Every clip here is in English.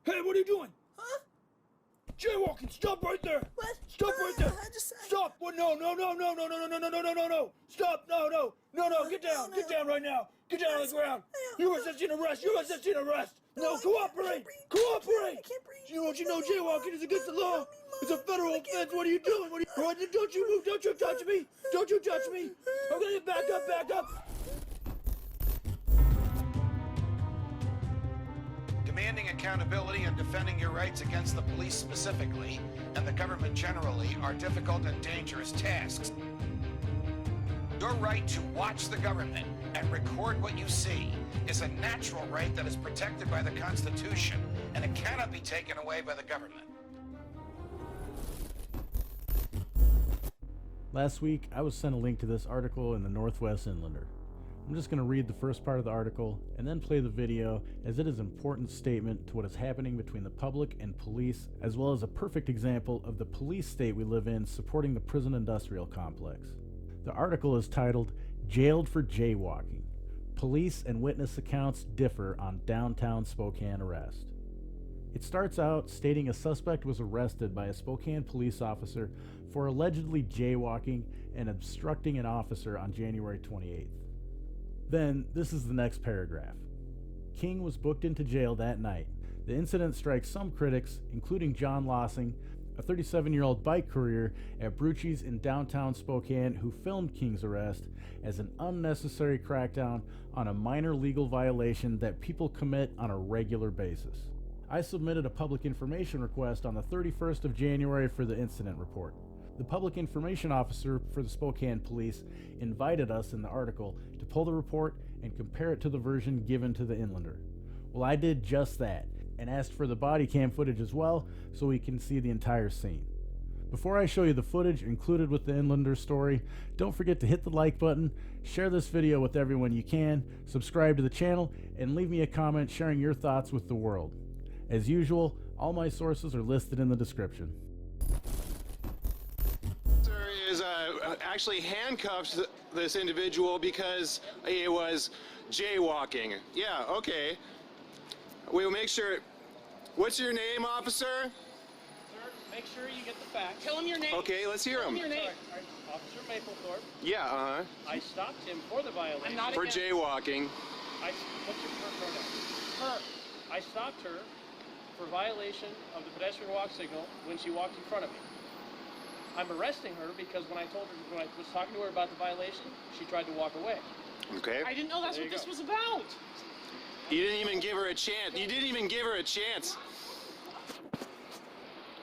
Hey, what are you doing? Huh? Jaywalking, stop right there! What? Stop right there! Stop! What? No! Stop! No! Get down! Get down right now! Get down on the ground! You're resisting arrest! No, cooperate! Cooperate! I can't breathe. You know jaywalking is against the law! It's a federal offense! What are you doing? Don't you move! Don't you touch me! Don't you touch me! I'm gonna back up! Demanding accountability and defending your rights against the police specifically, and the government generally, are difficult and dangerous tasks. Your right to watch the government and record what you see is a natural right that is protected by the Constitution, and it cannot be taken away by the government. Last week, I was sent a link to this article in the Northwest Inlander. I'm just going to read the first part of the article and then play the video, as it is an important statement to what is happening between the public and police, as well as a perfect example of the police state we live in supporting the prison industrial complex. The article is titled, "Jailed for Jaywalking. Police and witness accounts differ on downtown Spokane arrest." It starts out stating a suspect was arrested by a Spokane police officer for allegedly jaywalking and obstructing an officer on January 28th. Then, this is the next paragraph. King was booked into jail that night. The incident strikes some critics, including John Lossing, a 37-year-old bike courier at Brucci's in downtown Spokane who filmed King's arrest, as an unnecessary crackdown on a minor legal violation that people commit on a regular basis. I submitted a public information request on the 31st of January for the incident report. The public information officer for the Spokane police invited us in the article to pull the report and compare it to the version given to the Inlander. Well, I did just that, and asked for the body cam footage as well, so we can see the entire scene. Before I show you the footage included with the Inlander story, don't forget to hit the like button, share this video with everyone you can, subscribe to the channel, and leave me a comment sharing your thoughts with the world. As usual, all my sources are listed in the description. Is actually handcuffs this individual because he was jaywalking. Yeah, okay. We'll make sure. What's your name, officer? Sir, make sure you get the facts. Tell him your name. Okay, let's hear him. Tell him your name. Sorry, Officer Maplethorpe. Yeah, I stopped him for the violation. I'm not for jaywalking. What's your pronoun? Her. I stopped her for violation of the pedestrian walk signal when she walked in front of me. I'm arresting her because when I was talking to her about the violation, she tried to walk away. Okay. I didn't know that's what this was about. You didn't even give her a chance. You didn't even give her a chance.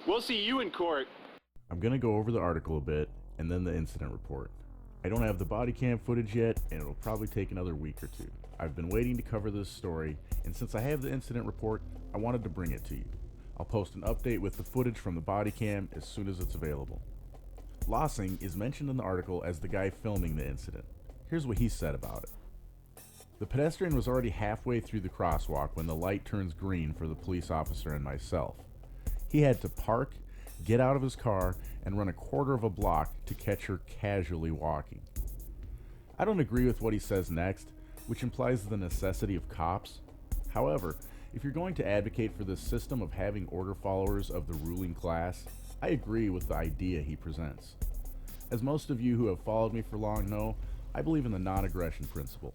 We'll see you in court. I'm going to go over the article a bit and then the incident report. I don't have the body cam footage yet, and it'll probably take another week or two. I've been waiting to cover this story, and since I have the incident report, I wanted to bring it to you. I'll post an update with the footage from the body cam as soon as it's available. Lossing is mentioned in the article as the guy filming the incident. Here's what he said about it. The pedestrian was already halfway through the crosswalk when the light turns green for the police officer and myself. He had to park, get out of his car, and run a quarter of a block to catch her casually walking. I don't agree with what he says next, which implies the necessity of cops. However, if you're going to advocate for this system of having order followers of the ruling class, I agree with the idea he presents. As most of you who have followed me for long know, I believe in the non-aggression principle.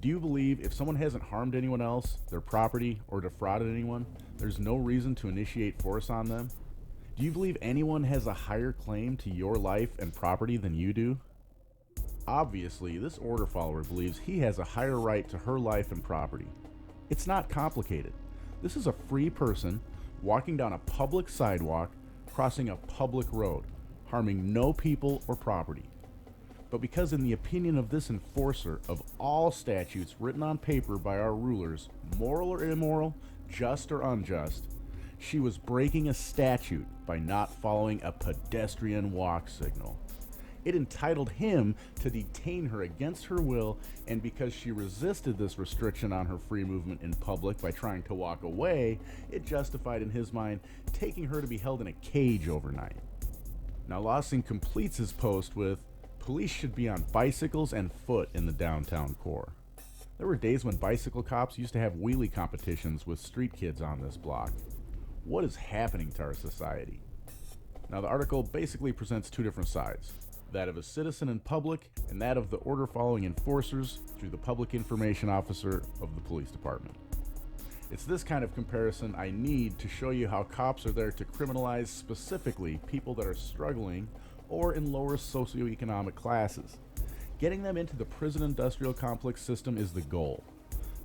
Do you believe if someone hasn't harmed anyone else, their property, or defrauded anyone, there's no reason to initiate force on them? Do you believe anyone has a higher claim to your life and property than you do? Obviously, this order follower believes he has a higher right to her life and property. It's not complicated. This is a free person walking down a public sidewalk, crossing a public road, harming no people or property. But because in the opinion of this enforcer of all statutes written on paper by our rulers, moral or immoral, just or unjust, she was breaking a statute by not following a pedestrian walk signal. It entitled him to detain her against her will, and because she resisted this restriction on her free movement in public by trying to walk away, it justified in his mind taking her to be held in a cage overnight. Now Lossing completes his post with, "Police should be on bicycles and foot in the downtown core." There were days when bicycle cops used to have wheelie competitions with street kids on this block. What is happening to our society? Now the article basically presents two different sides, that of a citizen in public and that of the order following enforcers through the public information officer of the police department. It's this kind of comparison I need to show you how cops are there to criminalize specifically people that are struggling or in lower socioeconomic classes. Getting them into the prison industrial complex system is the goal.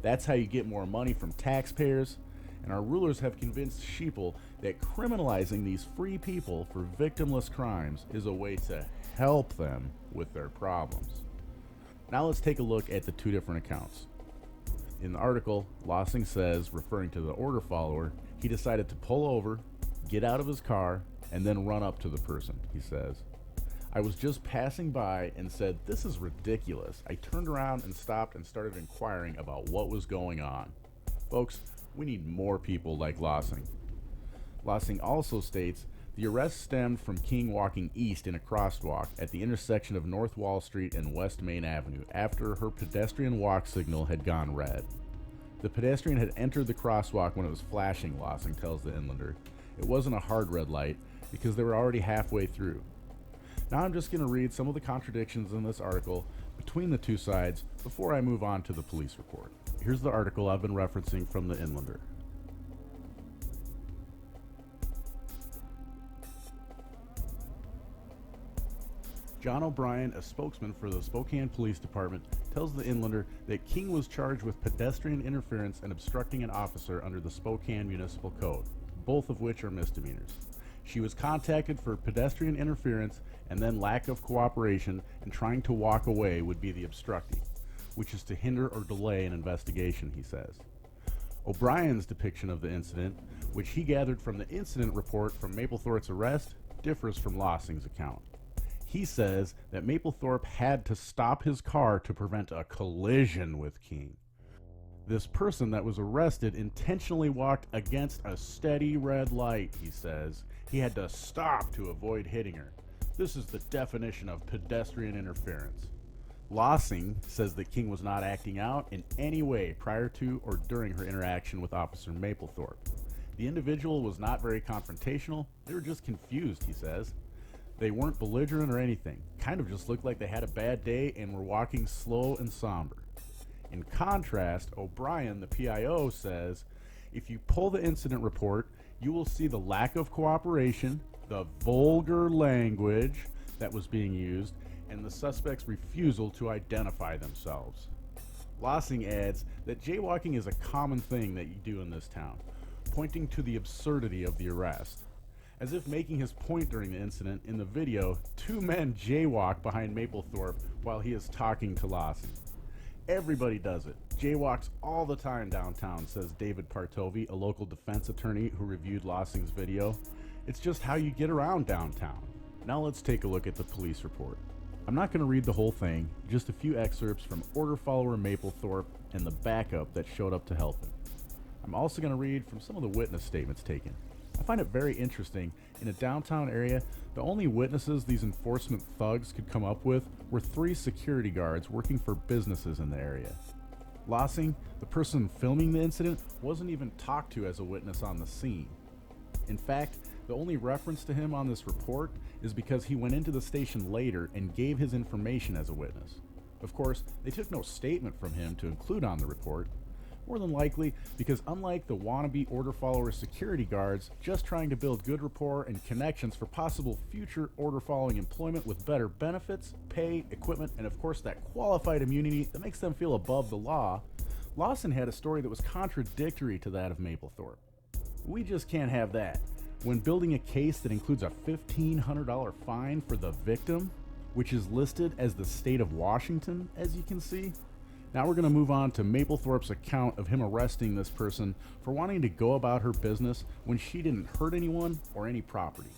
That's how you get more money from taxpayers, and our rulers have convinced sheeple that criminalizing these free people for victimless crimes is a way to help them with their problems. Now let's take a look at the two different accounts. In the article, Lossing says, referring to the order follower, he decided to pull over, get out of his car, and then run up to the person, he says. "I was just passing by and said, 'This is ridiculous.' I turned around and stopped and started inquiring about what was going on." Folks, we need more people like Lossing. Lossing also states, "The arrest stemmed from King walking east in a crosswalk at the intersection of North Wall Street and West Main Avenue after her pedestrian walk signal had gone red. The pedestrian had entered the crosswalk when it was flashing," Lossing tells the Inlander. "It wasn't a hard red light because they were already halfway through." Now I'm just going to read some of the contradictions in this article between the two sides before I move on to the police report. Here's the article I've been referencing from the Inlander. John O'Brien, a spokesman for the Spokane Police Department, tells the Inlander that King was charged with pedestrian interference and obstructing an officer under the Spokane Municipal Code, both of which are misdemeanors. She was contacted for pedestrian interference, and then lack of cooperation and trying to walk away would be the obstructing, which is to hinder or delay an investigation, he says. O'Brien's depiction of the incident, which he gathered from the incident report from Mapplethorpe's arrest, differs from Lossing's account. He says that Mapplethorpe had to stop his car to prevent a collision with King. This person that was arrested intentionally walked against a steady red light, he says. He had to stop to avoid hitting her. This is the definition of pedestrian interference. Lossing says that King was not acting out in any way prior to or during her interaction with Officer Mapplethorpe. The individual was not very confrontational. They were just confused, he says. They weren't belligerent or anything. Kind of just looked like they had a bad day and were walking slow and somber. In contrast, O'Brien, the PIO, says, if you pull the incident report, you will see the lack of cooperation, the vulgar language that was being used, and the suspect's refusal to identify themselves. Lossing adds that jaywalking is a common thing that you do in this town, pointing to the absurdity of the arrest. As if making his point during the incident, in the video, two men jaywalk behind Mapplethorpe while he is talking to Lossing. Everybody does it. Jaywalks all the time downtown, says David Partovi, a local defense attorney who reviewed Lossing's video. It's just how you get around downtown. Now let's take a look at the police report. I'm not going to read the whole thing, just a few excerpts from order follower Mapplethorpe and the backup that showed up to help him. I'm also going to read from some of the witness statements taken. I find it very interesting. In a downtown area, the only witnesses these enforcement thugs could come up with were 3 security guards working for businesses in the area. Lossing, the person filming the incident, wasn't even talked to as a witness on the scene. In fact, the only reference to him on this report is because he went into the station later and gave his information as a witness. Of course, they took no statement from him to include on the report, more than likely because unlike the wannabe order follower security guards just trying to build good rapport and connections for possible future order following employment with better benefits, pay, equipment, and of course that qualified immunity that makes them feel above the law, Lawson had a story that was contradictory to that of Mapplethorpe. We just can't have that. When building a case that includes a $1,500 fine for the victim, which is listed as the state of Washington, as you can see. Now we're going to move on to Mapplethorpe's account of him arresting this person for wanting to go about her business when she didn't hurt anyone or any property.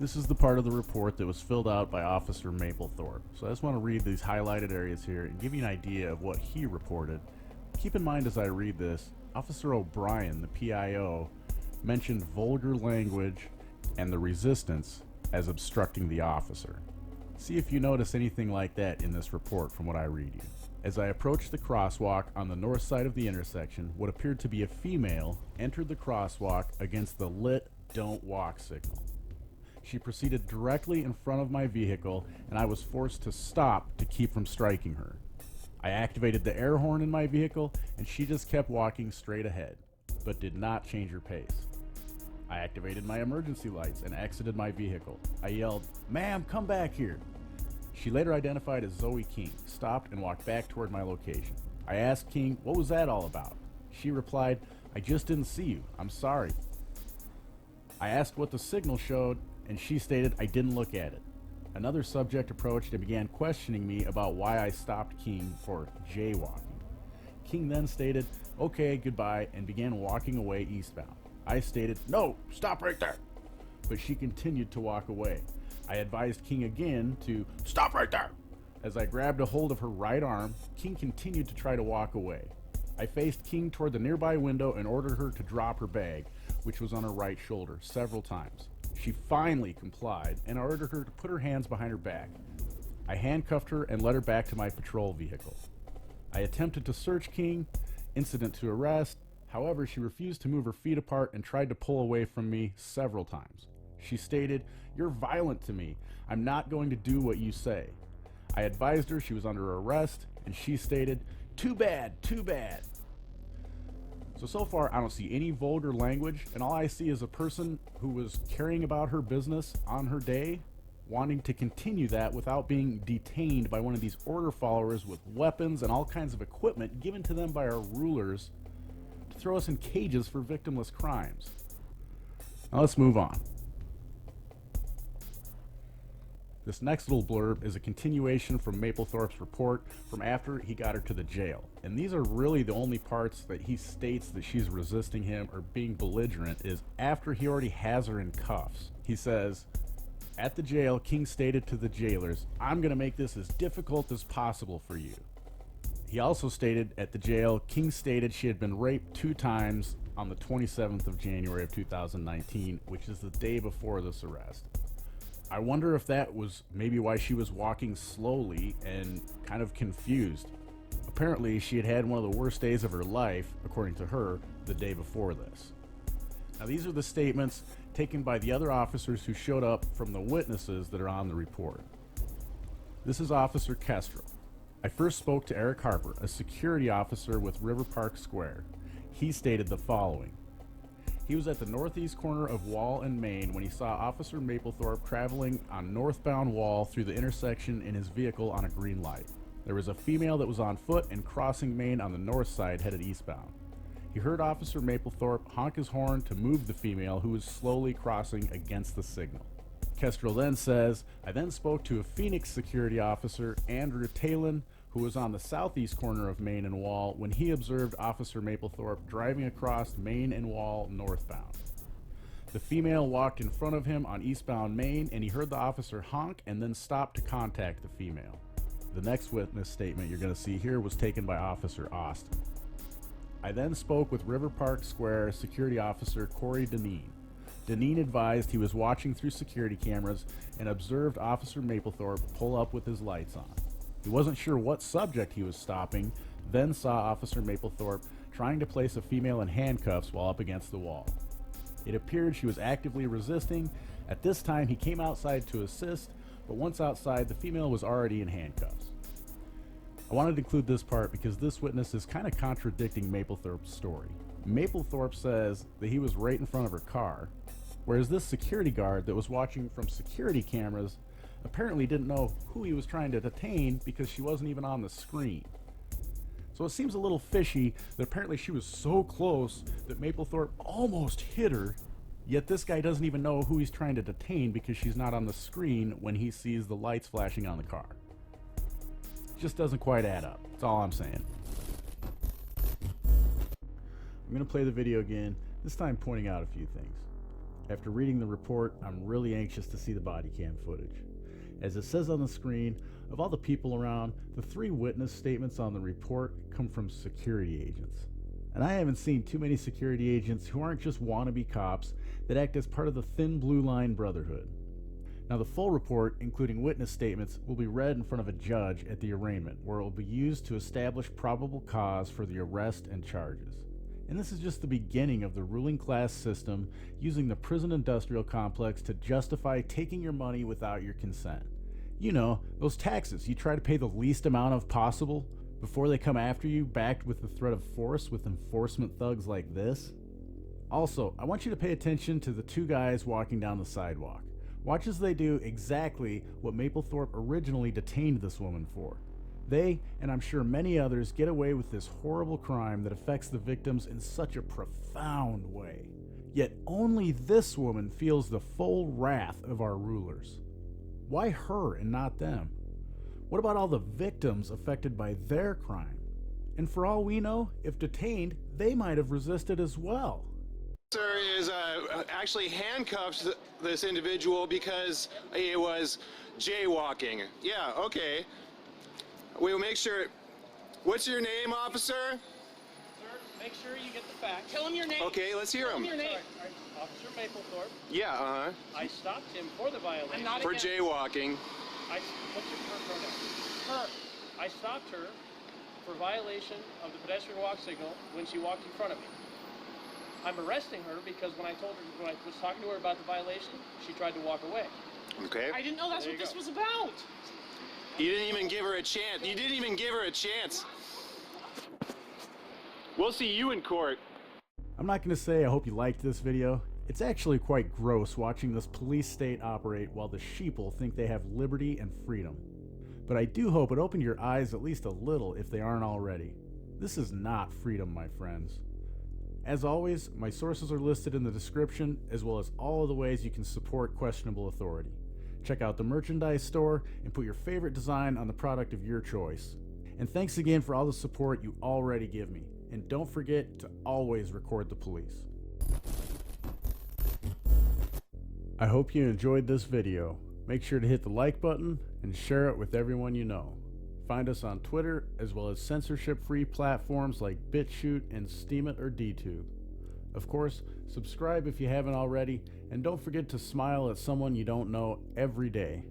This is the part of the report that was filled out by Officer Mapplethorpe. So I just want to read these highlighted areas here and give you an idea of what he reported. Keep in mind as I read this, Officer O'Brien, the PIO, mentioned vulgar language and the resistance as obstructing the officer. See if you notice anything like that in this report from what I read you. As I approached the crosswalk on the north side of the intersection, what appeared to be a female entered the crosswalk against the lit "Don't Walk" signal. She proceeded directly in front of my vehicle, and I was forced to stop to keep from striking her. I activated the air horn in my vehicle, and she just kept walking straight ahead, but did not change her pace. I activated my emergency lights and exited my vehicle. I yelled, "Ma'am, come back here." She later identified as Zoe King, stopped and walked back toward my location. I asked King, "What was that all about?" She replied, "I just didn't see you. I'm sorry." I asked what the signal showed, and she stated, "I didn't look at it." Another subject approached and began questioning me about why I stopped King for jaywalking. King then stated, "Okay, goodbye," and began walking away eastbound. I stated, "No, stop right there." But she continued to walk away. I advised King again to stop right there. As I grabbed a hold of her right arm, King continued to try to walk away. I faced King toward the nearby window and ordered her to drop her bag, which was on her right shoulder, several times. She finally complied, and I ordered her to put her hands behind her back. I handcuffed her and led her back to my patrol vehicle. I attempted to search King, incident to arrest. However, she refused to move her feet apart and tried to pull away from me several times. She stated, "You're violent to me. I'm not going to do what you say." I advised her she was under arrest, and she stated, "Too bad, too bad." So far, I don't see any vulgar language, and all I see is a person who was caring about her business on her day, wanting to continue that without being detained by one of these order followers with weapons and all kinds of equipment given to them by our rulers to throw us in cages for victimless crimes. Now let's move on. This next little blurb is a continuation from Mapplethorpe's report from after he got her to the jail. And these are really the only parts that he states that she's resisting him or being belligerent is after he already has her in cuffs. He says, "At the jail, King stated to the jailers, 'I'm going to make this as difficult as possible for you.'" He also stated at the jail, King stated she had been raped 2 times on the 27th of January of 2019, which is the day before this arrest. I wonder if that was maybe why she was walking slowly and kind of confused. Apparently, she had had one of the worst days of her life, according to her, the day before this. Now, these are the statements taken by the other officers who showed up from the witnesses that are on the report. This is Officer Kestrel. "I first spoke to Eric Harper, a security officer with River Park Square. He stated the following. He was at the northeast corner of Wall and Main when he saw Officer Mapplethorpe traveling on northbound Wall through the intersection in his vehicle on a green light. There was a female that was on foot and crossing Main on the north side headed eastbound. He heard Officer Mapplethorpe honk his horn to move the female who was slowly crossing against the signal." Kestrel then says, "I then spoke to a Phoenix security officer, Andrew Talon, who was on the southeast corner of Main and Wall when he observed Officer Mapplethorpe driving across Main and Wall northbound. The female walked in front of him on eastbound Main, and he heard the officer honk and then stopped to contact the female." The next witness statement you're going to see here was taken by Officer Austin. "I then spoke with River Park Square security officer Corey Deneen. Deneen advised he was watching through security cameras and observed Officer Mapplethorpe pull up with his lights on. He wasn't sure what subject he was stopping, then saw Officer Mapplethorpe trying to place a female in handcuffs while up against the wall. It appeared she was actively resisting. At this time, he came outside to assist, but once outside, the female was already in handcuffs." I wanted to include this part because this witness is kind of contradicting Mapplethorpe's story. Mapplethorpe says that he was right in front of her car, whereas this security guard that was watching from security cameras apparently didn't know who he was trying to detain because she wasn't even on the screen. So it seems a little fishy that apparently she was so close that Mapplethorpe almost hit her, yet this guy doesn't even know who he's trying to detain because she's not on the screen when he sees the lights flashing on the car. It just doesn't quite add up. That's all I'm saying. I'm going to play the video again, this time pointing out a few things. After reading the report, I'm really anxious to see the body cam footage. As it says on the screen, of all the people around, the 3 witness statements on the report come from security agents. And I haven't seen too many security agents who aren't just wannabe cops that act as part of the Thin Blue Line Brotherhood. Now, the full report, including witness statements, will be read in front of a judge at the arraignment, where it will be used to establish probable cause for the arrest and charges. And this is just the beginning of the ruling class system using the prison industrial complex to justify taking your money without your consent. You know, those taxes you try to pay the least amount of possible before they come after you, backed with the threat of force with enforcement thugs like this. Also, I want you to pay attention to the 2 guys walking down the sidewalk. Watch as they do exactly what Mapplethorpe originally detained this woman for. They, and I'm sure many others, get away with this horrible crime that affects the victims in such a profound way. Yet only this woman feels the full wrath of our rulers. Why her and not them? What about all the victims affected by their crime? And for all we know, if detained, they might have resisted as well. Sir is actually handcuffed this individual because he was jaywalking. Yeah, okay. We'll make sure. What's your name, officer? Sir, make sure you get the facts. Tell him your name. Okay, let's hear him. Tell him your name. Officer Mapplethorpe. Yeah, I stopped him for the violation. For jaywalking. What's your pronoun? Her. I stopped her for violation of the pedestrian walk signal when she walked in front of me. I'm arresting her because when I was talking to her about the violation, she tried to walk away. Okay. I didn't know that's what this was about. You didn't even give her a chance. You didn't even give her a chance. We'll see you in court. I'm not going to say I hope you liked this video. It's actually quite gross watching this police state operate while the sheeple think they have liberty and freedom. But I do hope it opened your eyes at least a little if they aren't already. This is not freedom, my friends. As always, my sources are listed in the description, as well as all of the ways you can support questionable authority. Check out the merchandise store and put your favorite design on the product of your choice. And thanks again for all the support you already give me. And don't forget to always record the police. I hope you enjoyed this video. Make sure to hit the like button and share it with everyone you know. Find us on Twitter, as well as censorship-free platforms like BitChute and Steemit or DTube. Of course, subscribe if you haven't already, and don't forget to smile at someone you don't know every day.